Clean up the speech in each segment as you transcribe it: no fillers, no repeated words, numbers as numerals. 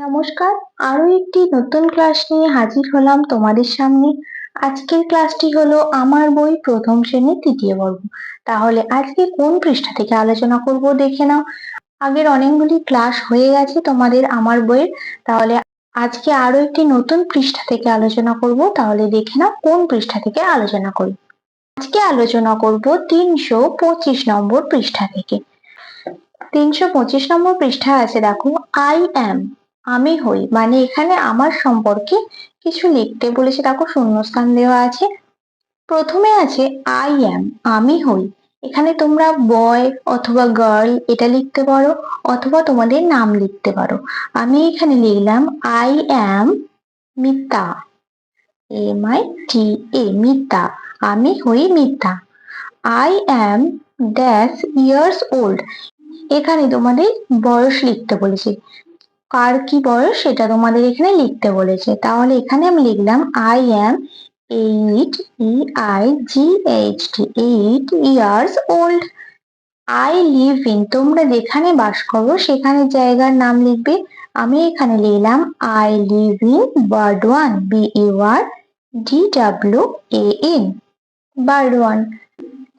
নমস্কার, আরো একটি নতুন ক্লাস নিয়ে হাজির হলাম তোমাদের সামনে। আজকের ক্লাসটি হলো আমার বই প্রথম শ্রেণীর তৃতীয় পর্ব। তাহলে আজকে কোন পৃষ্ঠা থেকে আলোচনা করব দেখে নাও। আগের অনেকগুলি ক্লাস হয়ে গেছে তোমাদের আমার বইয়ের, তাহলে আজকে আরো একটি নতুন পৃষ্ঠা থেকে আলোচনা করব। তাহলে দেখে নাও কোন পৃষ্ঠা থেকে আলোচনা করি। আজকে আলোচনা করব 325 নম্বর পৃষ্ঠা থেকে। 325 নম্বর পৃষ্ঠা আছে, দেখো, আই অ্যাম, আমি হই, মানে এখানে আমার সম্পর্কে কিছু লিখতে বলেছে। দেখো শূন্যস্থান দেওয়া আছে। প্রথমে আছে আই অ্যাম, আমি হই। এখানে তোমরা বয় অথবা গার্ল এটা লিখতে পারো, অথবা তোমাদের নাম লিখতে পারো। আমি এখানে লিখলাম I am Mita, MITA, Mita, আমি হই Mita. I am dash years old, এখানে তোমাদের বয়স লিখতে বলেছে, কার কি বয়স সেটা তোমাদের এখানে লিখতে বলেছে। তাহলে এখানে আমি লিখলাম I am 8, EIGHT, 8 years old. I live in, তোমরা যেখানে বাস করো সেখানে জায়গার নাম লিখবে। আমি এখানে লিখলাম আই লিভ ইন বারডওয়ান, BARDWAN, বারডওয়ান।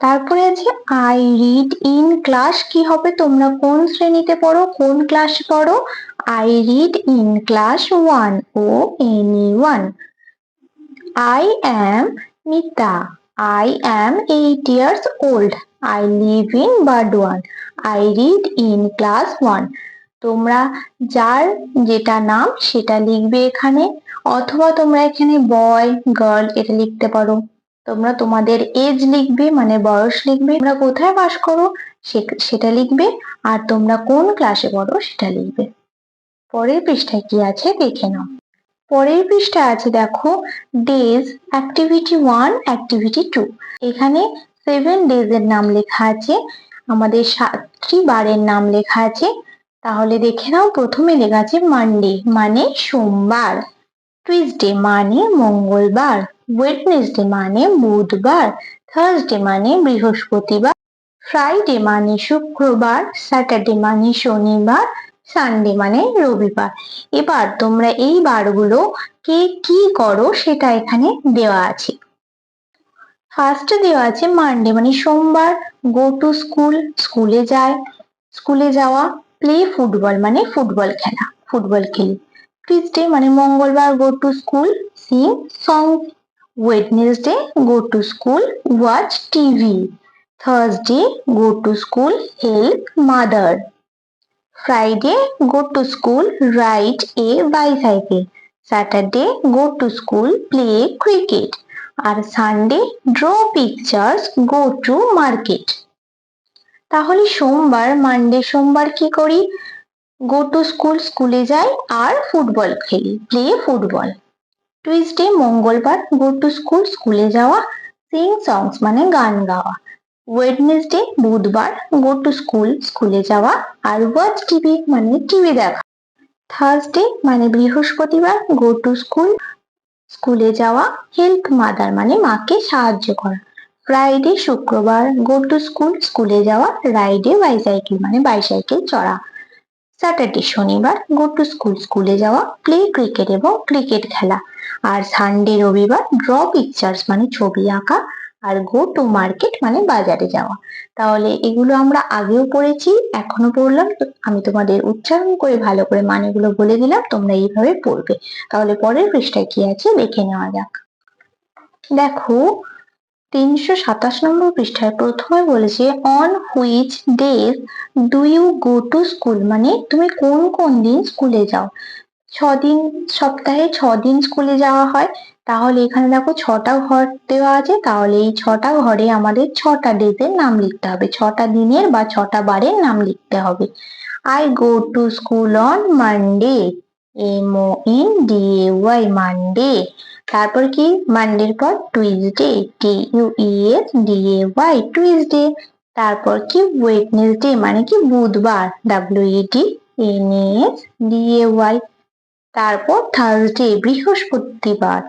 তারপরে আছে আই রিড ইন ক্লাস, কি হবে, তোমরা কোন শ্রেণীতে পড়ো, কোন ক্লাসে পড়ো। I read in class 1, ONE1। I am Mita, I am 8 years old, I live in Burdwan, I read in class 1। তোমরা যার যেটা নাম সেটা লিখবে এখানে, অথবা তোমরা এখানে বয় গার্ল এটা লিখতে পারো। তোমরা তোমাদের এজ লিখবে, মানে বয়স লিখবে, তোমরা কোথায় বাস করো সেটা লিখবে, আর তোমরা কোন ক্লাসে পড়ো সেটা লিখবে। পরের পৃষ্ঠায় কি আছে দেখে নাও। পরের পৃষ্ঠা আছে, দেখো, ডেজ, অ্যাক্টিভিটি 1, অ্যাক্টিভিটি 2। এখানে 7 ডেজ এর নাম লেখা আছে, আমাদের 7টি বারের নাম লেখা আছে। তাহলে দেখে নাও, প্রথমে লেখা আছে মানডে মানে সোমবার, টুইসডে মানে মঙ্গলবার, ওয়েডনেসডে মানে বুধবার, থার্সডে মানে বৃহস্পতিবার, ফ্রাইডে মানে শুক্রবার, স্যাটারডে মানে শনিবার, সানডে মানে রবিবার। এবার তোমরা এই বারগুলো কে কি করো সেটা এখানে দেওয়া আছে। ফার্স্টে দেওয়া আছে মানডে মানে সোমবার, গো টু স্কুল, স্কুলে যায়, স্কুলে যাওয়া, প্লে ফুটবল মানে ফুটবল খেলা, ফুটবল খেলি। টুইসডে মানে মঙ্গলবার, গো to school, Singh song. Wednesday, go to school, watch TV. Thursday, go to school, help mother. Friday, go to school, ride a bicycle. Saturday, go to school, play cricket. আর Sunday, draw pictures, go to market. তাহলে সোমবার, Monday সোমবার কি করি, go to school, স্কুলে যাই, আর football খেলি, play football. Tuesday মঙ্গলবার, go to school, স্কুলে যাওয়া, sing songs মানে গান গাওয়া। ওয়েডনেসডে বুধবার, গো টু স্কুল, স্কুলে যাওয়া, আর ওয়াচ টিভি মানে টিভি দেখা। থার্সডে মানে বৃহস্পতিবার, গো টু স্কুল, স্কুলে যাওয়া, হেল্প মাদার মানে মাকে সাহায্য করা। ফ্রাইডে শুক্রবার, গো টু স্কুল, স্কুলে যাওয়া, রাইডে বাইসাইকেল মানে বাইসাইকেল চড়া। স্যাটারডে শনিবার, গো টু স্কুল, স্কুলে যাওয়া, প্লে ক্রিকেট এবং ক্রিকেট খেলা। আর সানডে রবিবার, ড্র পিকচার্স মানে ছবি আঁকা, আর গো টু মার্কেট মানে বাজারে যাওয়া। তাহলে এগুলো আমরা আগেও পড়েছি, এখনো পড়লাম, আমি তোমাদের উচ্চারণ করে ভালো করে মানেগুলো বলে দিলাম, তোমরা এইভাবে পড়বে। তাহলে পরের পৃষ্ঠায় কি আছে দেখে নেওয়া যাক। দেখো 327 নম্বর পৃষ্ঠায় প্রথমে বলেছে on which days do you go to school, মানে তুমি কোন কোন দিন স্কুলে যাও। 6 দিন, সপ্তাহে 6 দিন স্কুলে যাওয়া হয়। তাহলে এখানে দেখো 6টা ঘর দেওয়া আছে, তাহলে এই 6টা ঘরে আমাদের 6টা ডেজের নাম লিখতে হবে, 6টা দিনের বা 6টা বারের নাম লিখতে হবে। I go to school on Monday, MONDAY, Monday. তারপর কি, মানডের পর টুইসডে, TUESDAY, টুইসডে। তারপর কি, ওয়েডনেসডে মানে কি বুধবার, WEDNESDAY। তারপর থার্সডে বৃহস্পতিবার,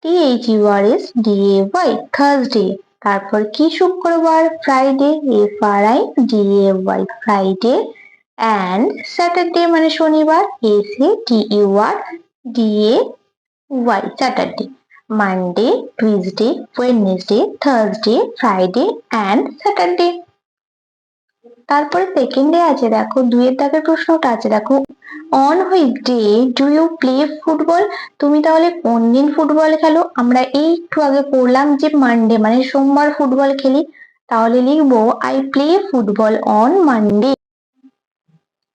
THURSDAY, থার্সডে। তারপর কি শুক্রবার, Friday, FRIDAY, Friday. And Saturday মানে শনিবার, SATURDAY Saturday, Monday, Tuesday, Wednesday, Thursday, Friday and Saturday. তারপরে সেকেন্ডে আছে দেখো, 2 এর দাগের প্রশ্নটা আছে দেখো, on which day do you play football? তুমি তাহলে কোন দিন ফুটবল খেলো? আমরা এই একটু আগে পড়লাম যে মানডে মানে সোমবার ফুটবল খেলি, তাহলে লিখবো I play football on Monday,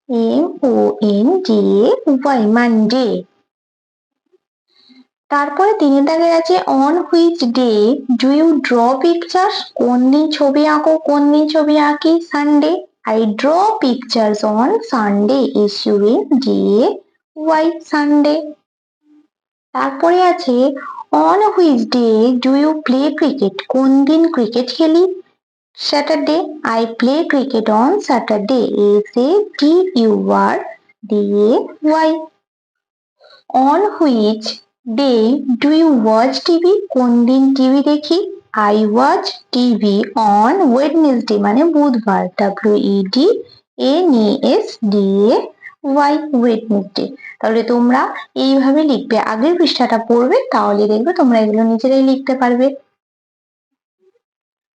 MONDAY Monday. তারপরে 3 এর দাগের আছে on which day do you draw pictures? কোন দিন ছবি আঁকো? কোন দিন ছবি আঁকি? Sunday, I draw pictures on Sunday, SUNDAY Sunday. তারপরে আছে on which day do you play cricket? কোন দিন ক্রিকেট খেলি? Saturday, I play cricket on Saturday, SATURDAY। On which day do you watch TV? কোন দিন টিভি দেখি? I watch TV on Wednesday মানে বুধবার, WEDNESDAY ওয়েডনেসডে। তাহলে তোমরা এইভাবে লিখবে, আগের পৃষ্ঠাটা পড়বে, তাহলে দেখবে তোমরা এগুলো নিজেরাই লিখতে পারবে।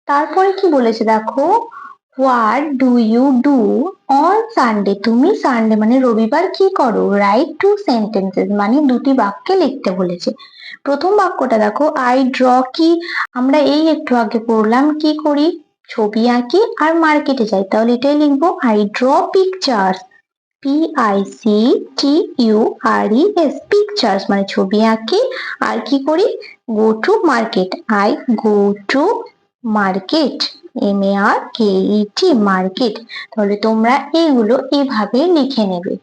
তারপরে কি বলেছে দেখো, what do you do on Sunday? তুমি সানডে মানে রবিবার কি করো? রাইট 2 সেন্টেন্সেস মানে 2টি বাক্যে লিখতে বলেছে। প্রথম বাক্যটা দেখো, আই ড্র কি? আমরা এই একটু আগে পড়লাম কি করি? ছবি আঁকি আর মার্কেটে যাই, তাহলে এটাই লিখবো I draw pictures, PICTURES pictures মানে ছবি আঁকি, আর কি করি? Go to market, I go to market, MARKET market. তাহলে তোমরা এইগুলো এইভাবে লিখে নেবে।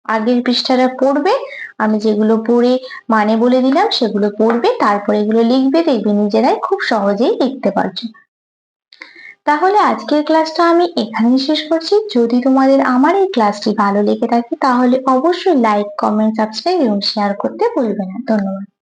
আগের পৃষ্ঠাটা পড়বে, আমি যেগুলো পড়ে মানে বলে দিলাম সেগুলো পড়বে, তারপরে এগুলো লিখবে, দেখবে নিজেরাই খুব সহজেই লিখতে পারছো। তাহলে আজকের ক্লাসটা আমি এখানেই শেষ করছি। যদি তোমাদের আমার এই ক্লাসটি ভালো লেগে থাকে তাহলে অবশ্যই লাইক, কমেন্ট, সাবস্ক্রাইব এবং শেয়ার করতে ভুলবে না। ধন্যবাদ।